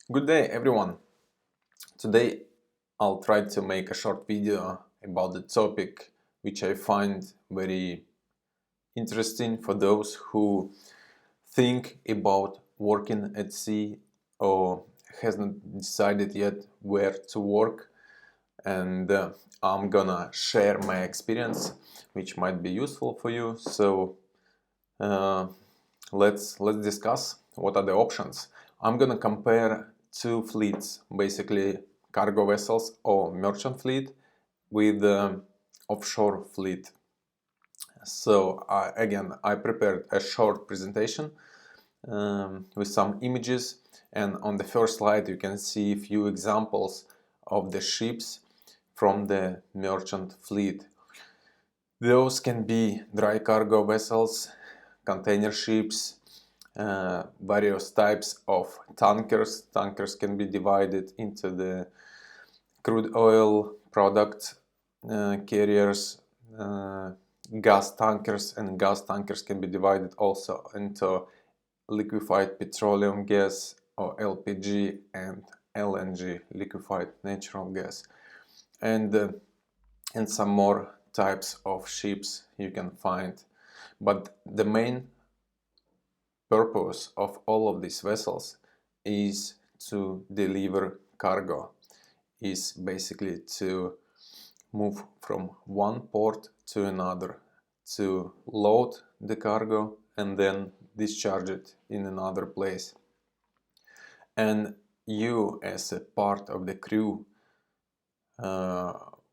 Good day everyone. Today I'll try to make a short video about the topic which I find very interesting for those who think about working at sea or hasn't decided yet where to work, and I'm gonna share my experience which might be useful for you. So uh, let's discuss what are the options. I'm gonna compare two fleets, basically cargo vessels or merchant fleet with offshore fleet. So again, I prepared a short presentation with some images, and on the first slide you can see a few examples of the ships from the merchant fleet. Those can be dry cargo vessels, container ships, various types of tankers. Tankers can be divided into the crude oil product carriers, gas tankers, and gas tankers can be divided also into liquefied petroleum gas or LPG and LNG, liquefied natural gas, and some more types of ships you can find. But the main purpose of all of these vessels is to deliver cargo, is basically to move from one port to another, to load the cargo and then discharge it in another place. And you, as a part of the crew,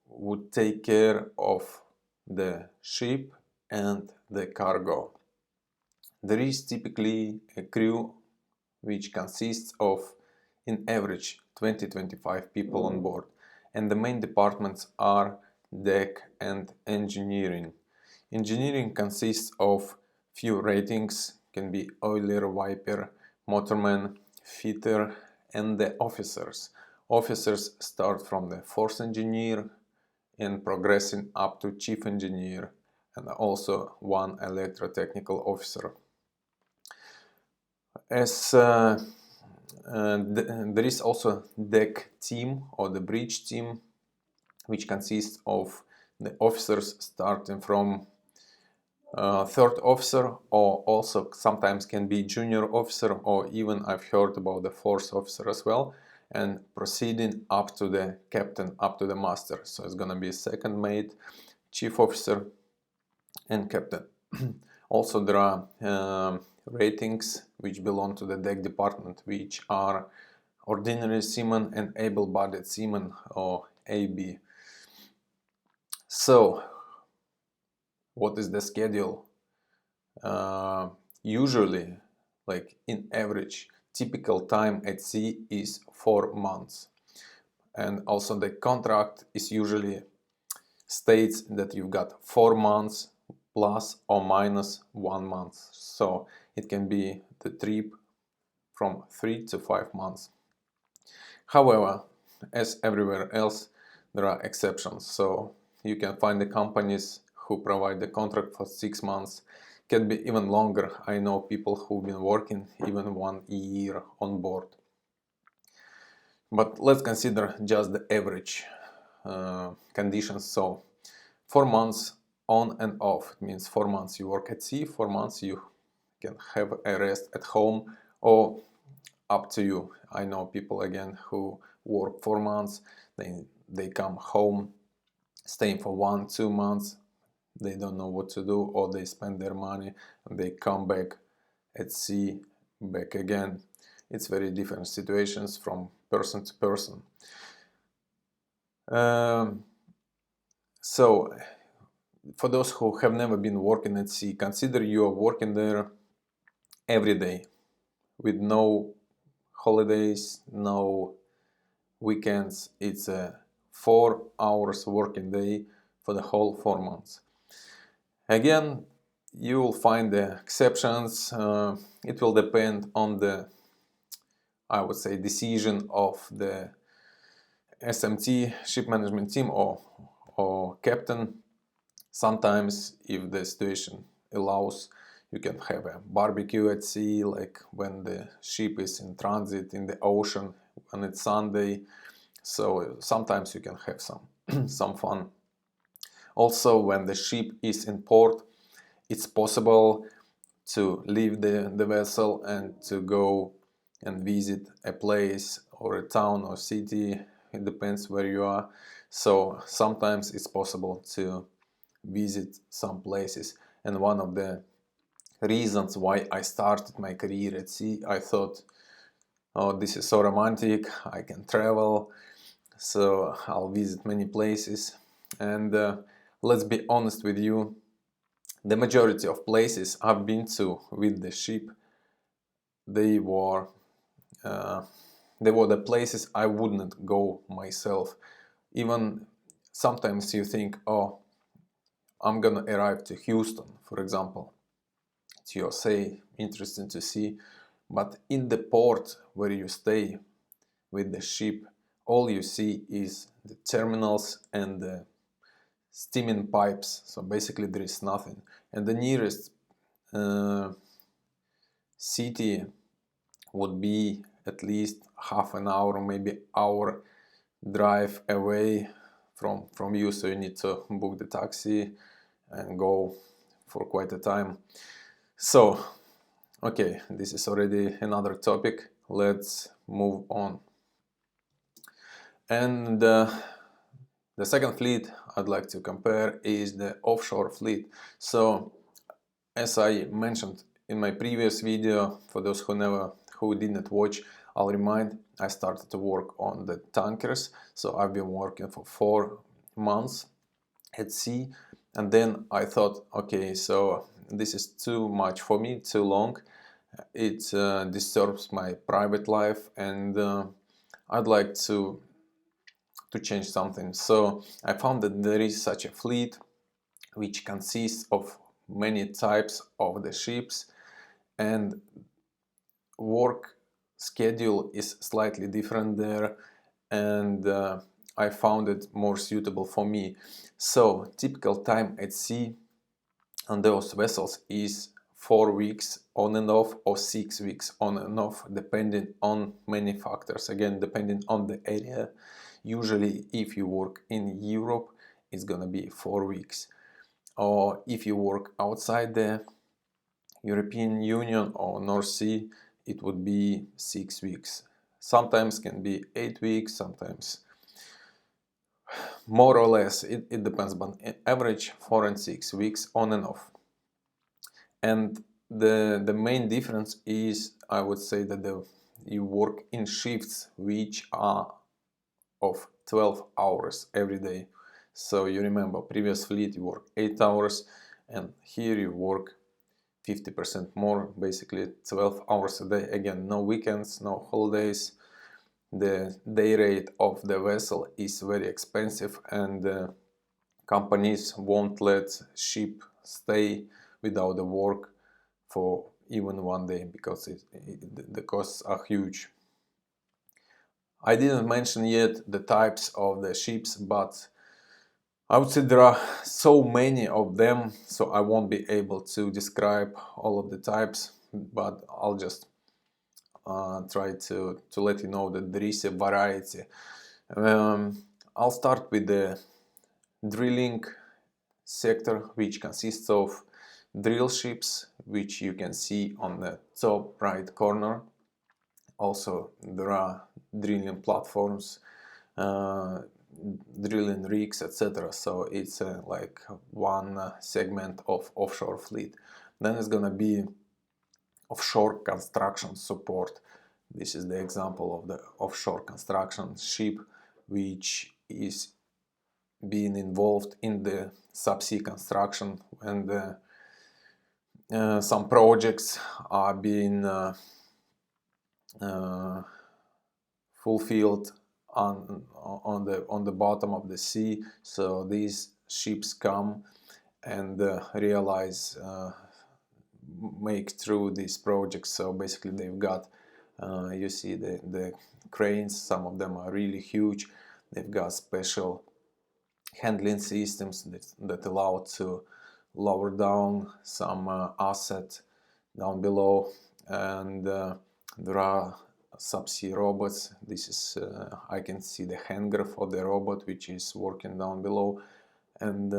would take care of the ship and the cargo. There is typically a crew which consists of, in average, 20-25 people on board, and the main departments are deck and engineering. Engineering consists of few ratings, can be oiler, wiper, motorman, fitter, and the officers. Officers start from the fourth engineer and progressing up to chief engineer, and also one electrotechnical officer. As there is also deck team or the bridge team, which consists of the officers starting from third officer, or also sometimes can be junior officer, or even I've heard about the fourth officer as well, and proceeding up to the captain, up to the master. So it's gonna be second mate, chief officer, and captain. Also there are ratings which belong to the deck department, which are ordinary seaman and able-bodied seaman, or AB. So what is the schedule? Usually, like in average, typical time at sea is 4 months, and also the contract is usually states that you've got 4 months plus or minus 1 month, so it can be the trip from 3 to 5 months. However, as everywhere else, there are exceptions, so you can find the companies who provide the contract for 6 months, can be even longer. I know people who've been working even 1 year on board. But let's consider just the average conditions. So 4 months on and off. It means 4 months you work at sea, 4 months you can have a rest at home, or up to you. I know people again who work 4 months, they come home, staying for 1-2 months, they don't know what to do, or they spend their money and they come back at sea, back again. It's very different situations from person to person. So for those who have never been working at sea, consider you are working there every day with no holidays, no weekends. It's a 4 hours working day for the whole 4 months. Again, you will find the exceptions. It will depend on the, I would say, decision of the SMT, ship management team, or captain. Sometimes, if the situation allows, you can have a barbecue at sea, like when the ship is in transit in the ocean when it's Sunday. So sometimes you can have some fun. Also, when the ship is in port, it's possible to leave the vessel and to go and visit a place or a town or city. It depends where you are. So sometimes it's possible to visit some places. And one of the reasons why I started my career at sea, I thought, oh, this is so romantic, I can travel, so I'll visit many places. And let's be honest with you, the majority of places I've been to with the ship, they were the places I wouldn't go myself. Even sometimes you think, oh, I'm gonna arrive to Houston, for example. It's USA, interesting to see. But in the port where you stay with the ship, all you see is the terminals and the steaming pipes. So basically there is nothing. And the nearest city would be at least half an hour, maybe hour drive away from you. So you need to book the taxi and go for quite a time. So, okay, this is already another topic. Let's move on. And the second fleet I'd like to compare is the offshore fleet. So, as I mentioned in my previous video, for those who didn't watch, I'll remind, I started to work on the tankers. So I've been working for 4 months at sea, and then I thought, okay, so this is too much for me, too long. It disturbs my private life, and I'd like to change something. So I found that there is such a fleet which consists of many types of the ships, and work schedule is slightly different there, and I found it more suitable for me. So typical time at sea on those vessels is 4 weeks on and off, or 6 weeks on and off, depending on many factors, again depending on the area. Usually if you work in Europe, it's gonna be 4 weeks, or if you work outside the European Union or North Sea, it would be 6 weeks. Sometimes can be 8 weeks, sometimes more or less, it depends, but average 4 and 6 weeks on and off. And the main difference is, I would say, that you work in shifts which are of 12 hours every day. So you remember, previous fleet you work 8 hours, and here you work 50% more, basically 12 hours a day. Again, no weekends, no holidays. The day rate of the vessel is very expensive, and companies won't let ship stay without the work for even 1 day, because the costs are huge. I didn't mention yet the types of the ships, but I would say there are so many of them, so I won't be able to describe all of the types, but I'll just try to let you know that there is a variety. I'll start with the drilling sector, which consists of drill ships, which you can see on the top right corner. Also, there are drilling platforms, drilling rigs, etc. So it's like one segment of offshore fleet. Then it's gonna be offshore construction support. This is the example of the offshore construction ship, which is being involved in the subsea construction, and some projects are being fulfilled on the bottom of the sea. So these ships come and make through these projects. So basically they've got you see the cranes, some of them are really huge. They've got special handling systems that allow to lower down some asset down below, and there are subsea robots. This is I can see the hangar for the robot which is working down below, and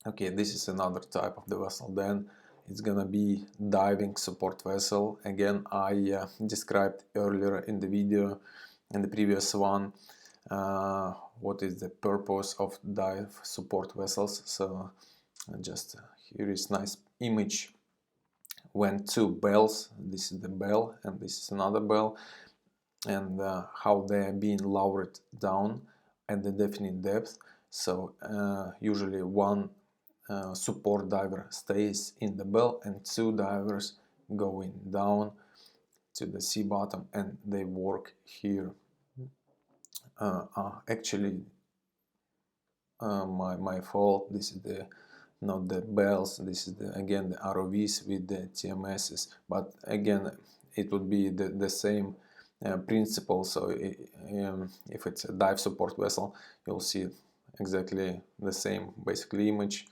okay, this is another type of the vessel. Then it's gonna be diving support vessel. Again, I described earlier in the video, in the previous one, what is the purpose of dive support vessels. So just here is nice image when two bells, this is the bell and this is another bell, and how they are being lowered down at the definite depth. So usually one support diver stays in the bell and two divers going down to the sea bottom and they work here. Actually, my fault. This is the not the bells. This is again the ROVs with the TMSs. But again, it would be the same principle. So if it's a dive support vessel, you'll see exactly the same basically image.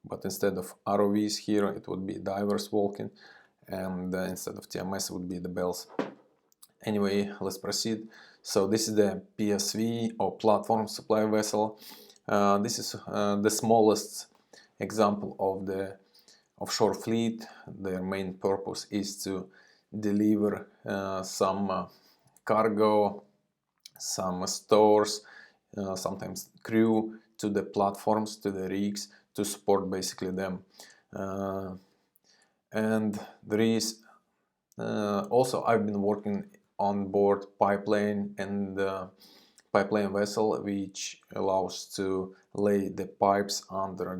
But instead of ROVs here, it would be divers walking, and instead of TMS, it would be the bells. Anyway, let's proceed. So this is the PSV or platform supply vessel. This is the smallest example of the offshore fleet. Their main purpose is to deliver some cargo, some stores, sometimes crew to the platforms, to the rigs, to support basically them. And there is also I've been working on board pipeline and pipeline vessel, which allows to lay the pipes under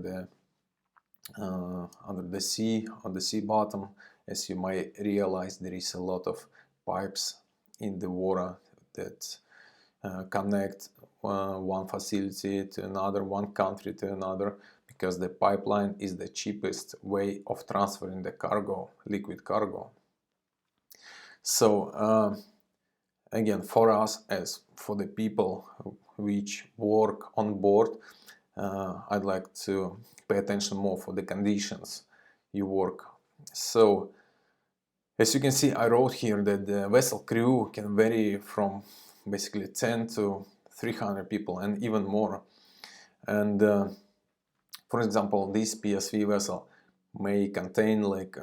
the sea, on the sea bottom. As you might realize, there is a lot of pipes in the water that connect one facility to another, one country to another, because the pipeline is the cheapest way of transferring the cargo, liquid cargo. So again, for us, as for the people which work on board, I'd like to pay attention more for the conditions you work. So as you can see, I wrote here that the vessel crew can vary from basically 10 to 300 people and even more. And for example, this PSV vessel may contain like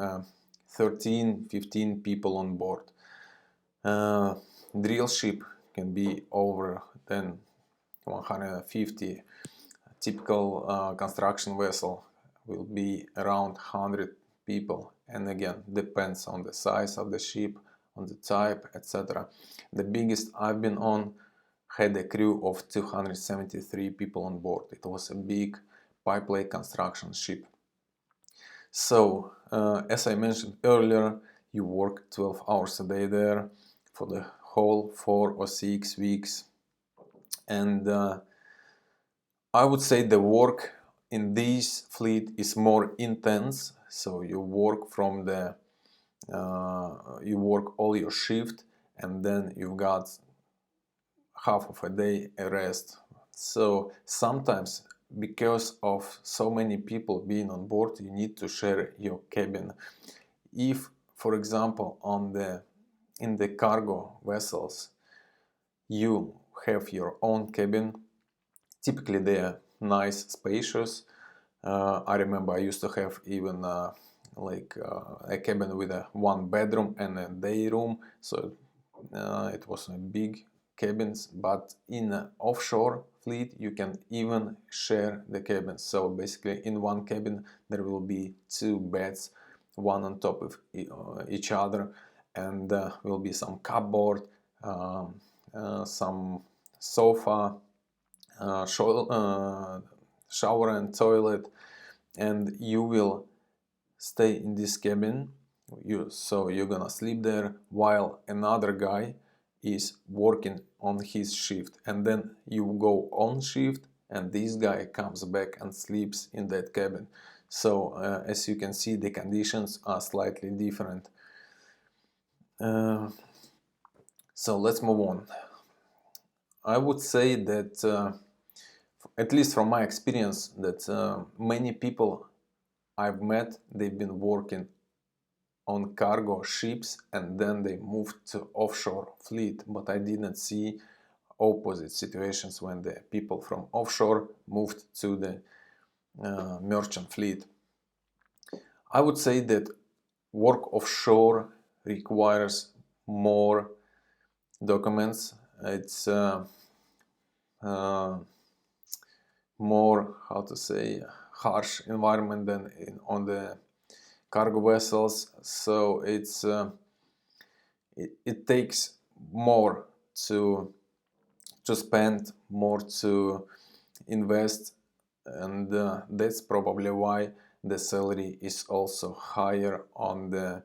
13-15 people on board. Drill ship can be over than 150. Typical construction vessel will be around 100 people, and again depends on the size of the ship, on the type, etc. The biggest I've been on had a crew of 273 people on board. It was a big pipeline construction ship. So as I mentioned earlier, you work 12 hours a day there for the whole 4 or 6 weeks, and I would say the work in this fleet is more intense. So you work from the you work all your shift, and then you've got half of a day a rest. So sometimes, because of so many people being on board, you need to share your cabin. If, for example, in the cargo vessels, you have your own cabin, typically they are nice, spacious. I remember I used to have even a cabin with a 1 bedroom and a day room, so it was a big cabins. But in an offshore fleet, you can even share the cabins. So basically, in one cabin there will be 2 beds, one on top of each other, and will be some cupboard, some sofa, shower and toilet, and you will stay in this cabin. So you're gonna sleep there while another guy is working on his shift, and then you go on shift and this guy comes back and sleeps in that cabin. So as you can see, the conditions are slightly different. So let's move on. I would say that at least from my experience, that many people I've met, they've been working on cargo ships and then they moved to offshore fleet, but I didn't see opposite situations when the people from offshore moved to the merchant fleet. I would say that work offshore requires more documents. It's more, how to say, harsh environment than on the cargo vessels, so it takes more to spend, more to invest, and that's probably why the salary is also higher on the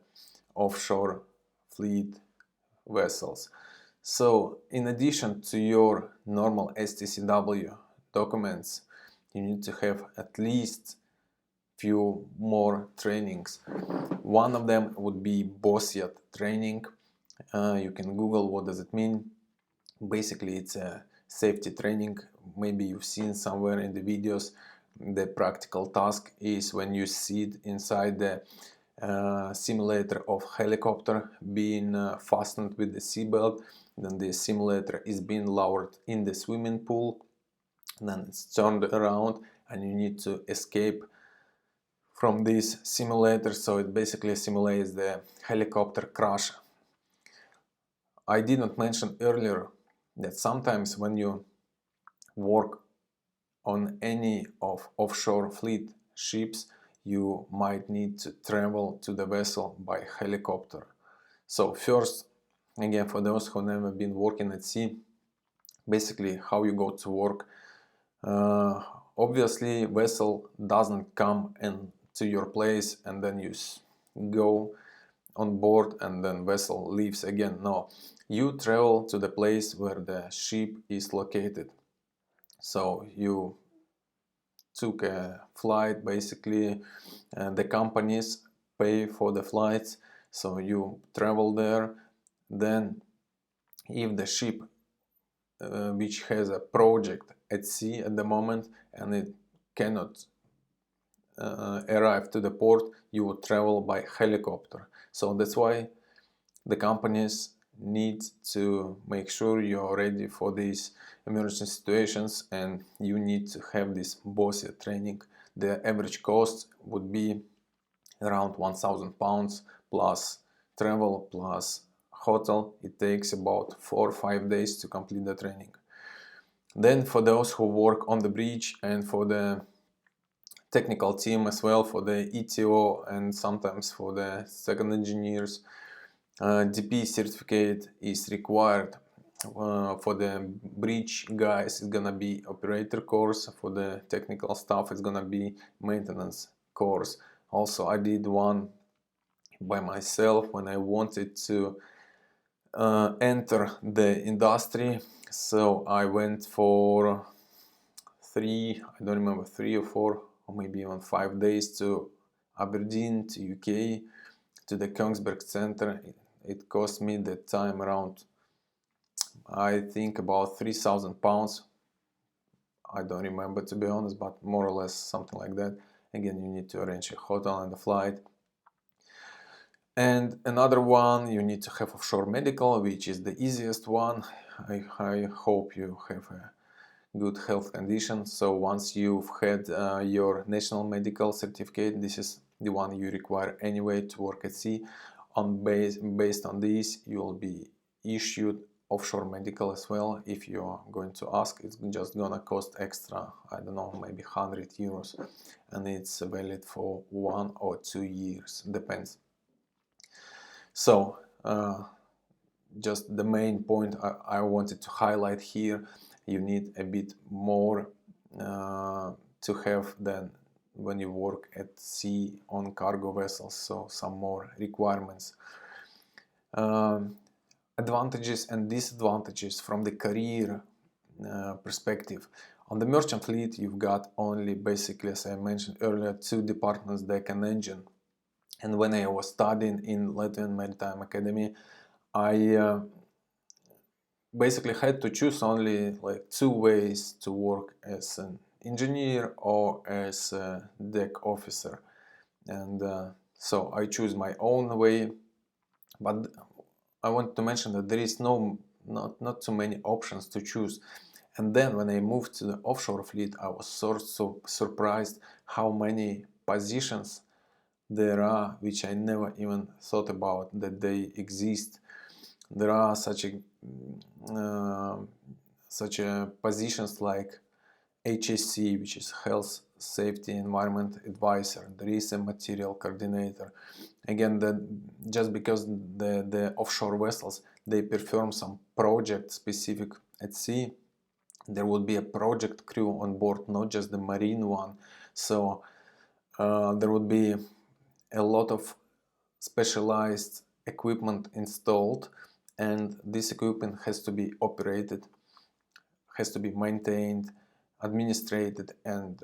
offshore fleet vessels. So in addition to your normal STCW documents, you need to have at least few more trainings. One of them would be BOSSIAT training. You can Google what does it mean. Basically it's a safety training. Maybe you've seen somewhere in the videos. The practical task is when you sit inside the simulator of helicopter being fastened with the seatbelt, then the simulator is being lowered in the swimming pool, then it's turned around and you need to escape from this simulator, so it basically simulates the helicopter crash. I did not mention earlier that sometimes when you work on any of offshore fleet ships, you might need to travel to the vessel by helicopter. So first, again, for those who never been working at sea, basically how you go to work. Obviously, vessel doesn't come to your place and then you go on board and then vessel leaves again. No, you travel to the place where the ship is located. So you took a flight, basically the companies pay for the flights, so you travel there. Then if the ship which has a project at sea at the moment and it cannot arrive to the port, you would travel by helicopter. So that's why the companies need to make sure you're ready for these emergency situations, and you need to have this BOSSIAT training. The average cost would be around £1,000 plus travel plus hotel. It takes about 4 or 5 days to complete the training. Then for those who work on the bridge and for the technical team as well, for the ETO and sometimes for the second engineers, DP certificate is required. For the bridge guys, it's gonna be operator course. For the technical staff, it's gonna be maintenance course. Also, I did one by myself when I wanted to enter the industry. So I went for 3 or 4 or maybe even 5 days to Aberdeen, to UK, to the Kongsberg Center. It cost me the time around, I think, about £3,000. I don't remember, to be honest, but more or less something like that. Again, you need to arrange a hotel and a flight. And another one, you need to have offshore medical, which is the easiest one. I hope you have a good health condition. So once you've had your national medical certificate, this is the one you require anyway to work at sea. Based on this, you will be issued offshore medical as well. If you're going to ask, it's just gonna cost extra, I don't know, maybe €100, and it's valid for 1 or 2 years, depends. So just the main point I wanted to highlight here, you need a bit more to have than when you work at sea on cargo vessels, so some more requirements. Advantages and disadvantages from the career perspective. On the merchant fleet, you've got only, basically, as I mentioned earlier, 2 departments, deck and engine. And when I was studying in Latvian Maritime Academy, I basically had to choose only like 2 ways to work as an engineer or as a deck officer. And So I choose my own way, but I want to mention that there is not so many options to choose. And then when I moved to the offshore fleet, I was so surprised how many positions there are which I never even thought about that they exist. There are such a positions like HSC, which is Health, Safety, Environment Advisor. There is a Material Coordinator. Again, just because the offshore vessels, they perform some project specific at sea, there would be a project crew on board, not just the marine one. So there would be a lot of specialized equipment installed, and this equipment has to be operated, has to be maintained, administrated, and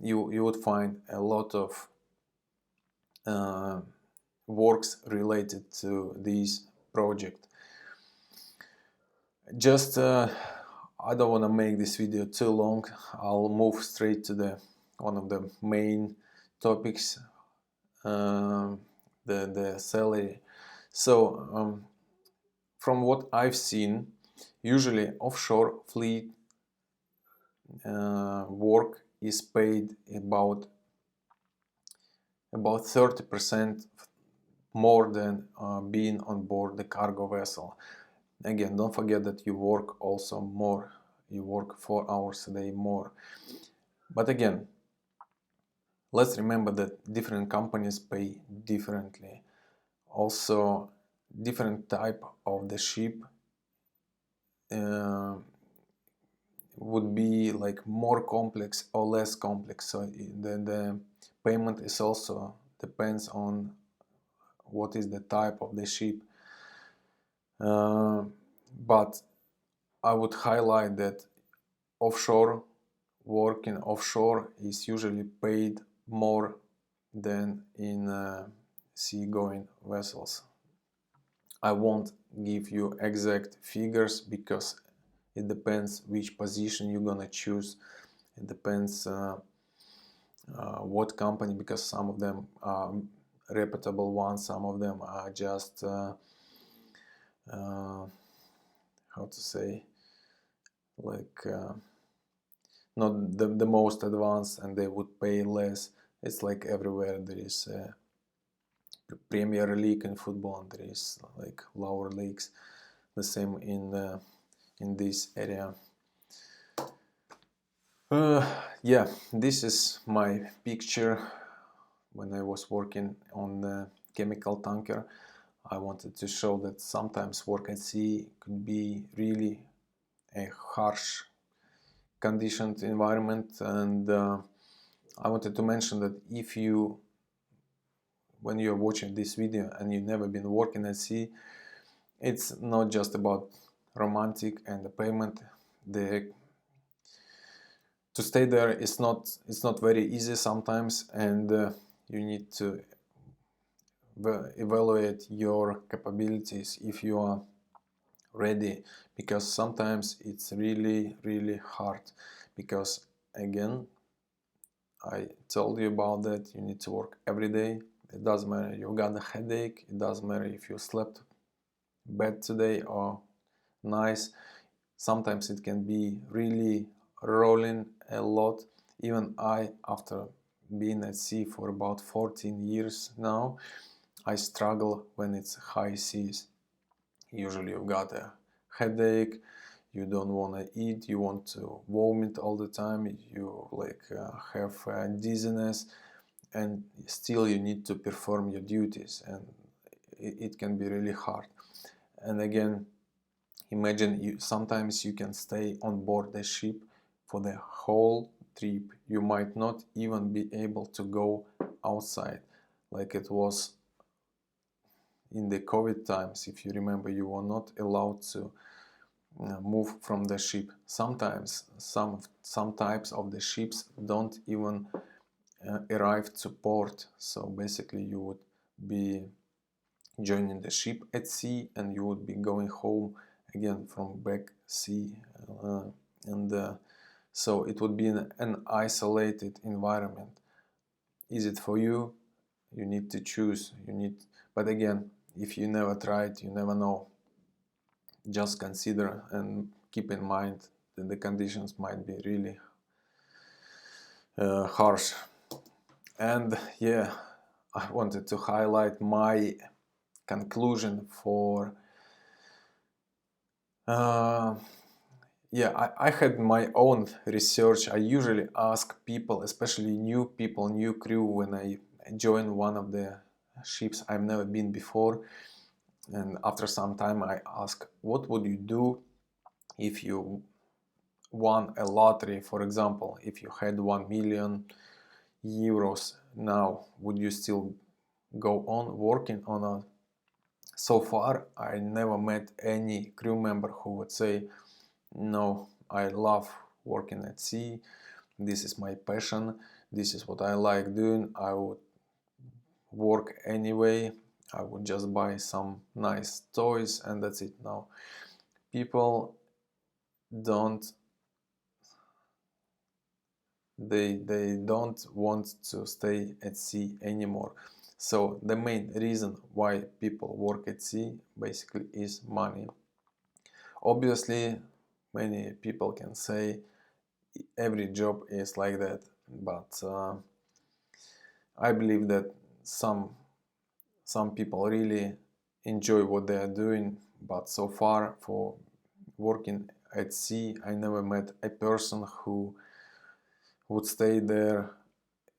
you would find a lot of works related to this project. Just I don't want to make this video too long. I'll move straight to the one of the main topics, the salary. So from what I've seen, usually offshore fleet work is paid about 30% more than being on board the cargo vessel. Again, don't forget that you work also more. You work 4 hours a day more. But again, let's remember that different companies pay differently. Also, different type of the ship would be like more complex or less complex. So the payment is also depends on what is the type of the ship. But I would highlight that working offshore is usually paid more than in sea-going vessels. I won't give you exact figures because it depends which position you're gonna choose. It depends what company, because some of them are reputable ones, some of them are just how to say, like not the most advanced, and they would pay less. It's like everywhere there is a Premier League in football and there is like lower leagues. The same in this area. Yeah, this is my picture when I was working on the chemical tanker. I wanted to show that sometimes work at sea could be really a harsh conditioned environment, and I wanted to mention that if you, when you're watching this video and you've never been working at sea, it's not just about romantic and the payment. To stay there it's not very easy sometimes, and you need to evaluate your capabilities if you are ready, because sometimes it's really hard, because again, I told you about that, you need to work every day. It doesn't matter if you got a headache, it doesn't matter if you slept bad today or nice. Sometimes it can be really rolling a lot. Even I, after being at sea for about 14 years now, I struggle when it's high seas. Usually you've got a headache, you don't want to eat, you want to vomit all the time, you like have dizziness, and still you need to perform your duties, and it can be really hard. And again, imagine sometimes you can stay on board the ship for the whole trip. You might not even be able to go outside, like it was in the COVID times. If you remember, you were not allowed to move from the ship. Sometimes some types of the ships don't even arrive to port. So basically you would be joining the ship at sea and you would be going home again from back sea, so it would be an isolated environment. Is it for you? you need to choose. But again, if you never try it, you never know. Just consider and keep in mind that the conditions might be really harsh. And yeah, I wanted to highlight my conclusion for yeah, I had my own research. I usually ask people, especially new people, new crew, when I join one of the ships I've never been before, and after some time I ask, what would you do if you won a lottery? For example, if you had 1 million euros now, would you still go on working or not? So far I never met any crew member who would say, no, I love working at sea, this is my passion, this is what I like doing, I would work anyway, I would just buy some nice toys and that's it. Now people don't they don't want to stay at sea anymore. So the main reason why people work at sea basically is money. Obviously many people can say every job is like that, but I believe that some people really enjoy what they are doing. But so far, for working at sea, I never met a person who would stay there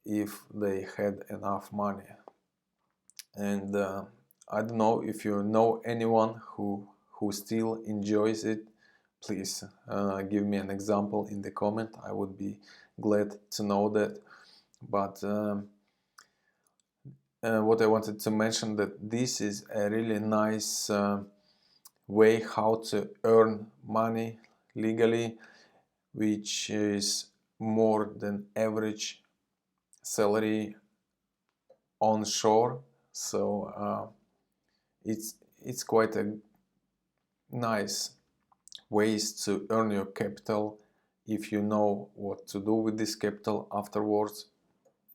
if they had enough money. And I don't know if you know anyone who still enjoys it. Please give me an example in the comment. I would be glad to know that. But what I wanted to mention, that this is a really nice way how to earn money legally, which is more than average salary onshore. So it's quite a nice ways to earn your capital if you know what to do with this capital afterwards.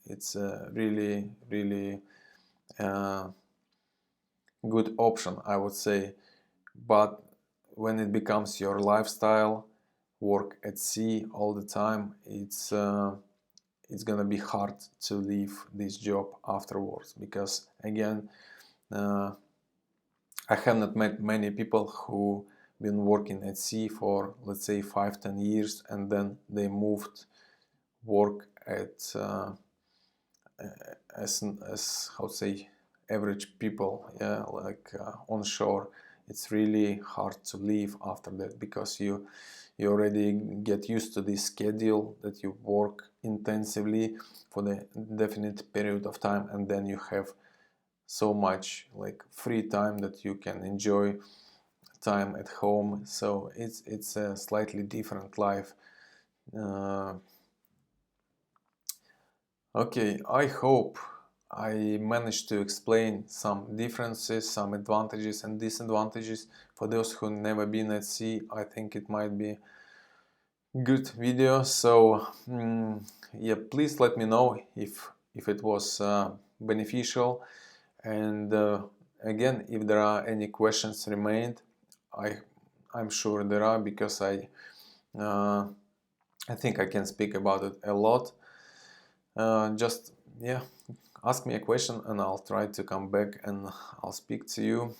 It's a really good option, I would say. But when it becomes your lifestyle, work at sea all the time, it's gonna be hard to leave this job afterwards, because again, I have not met many people who been working at sea for, let's say, 5-10 years, and then they moved work at as how to say, average people, yeah, like onshore. It's really hard to leave after that, because you already get used to this schedule that you work intensively for the definite period of time, and then you have so much like free time that you can enjoy time at home. So it's a slightly different life. Okay, I hope I managed to explain some differences, some advantages and disadvantages. For those who never been at sea, I think it might be good video. So yeah, please let me know if it was beneficial. And again, if there are any questions remained, I'm sure there are, because I think I can speak about it a lot. Just yeah, ask me a question and I'll try to come back and I'll speak to you,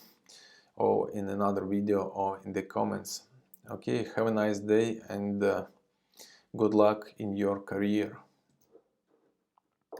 or in another video, or in the comments. Okay, have a nice day and good luck in your career.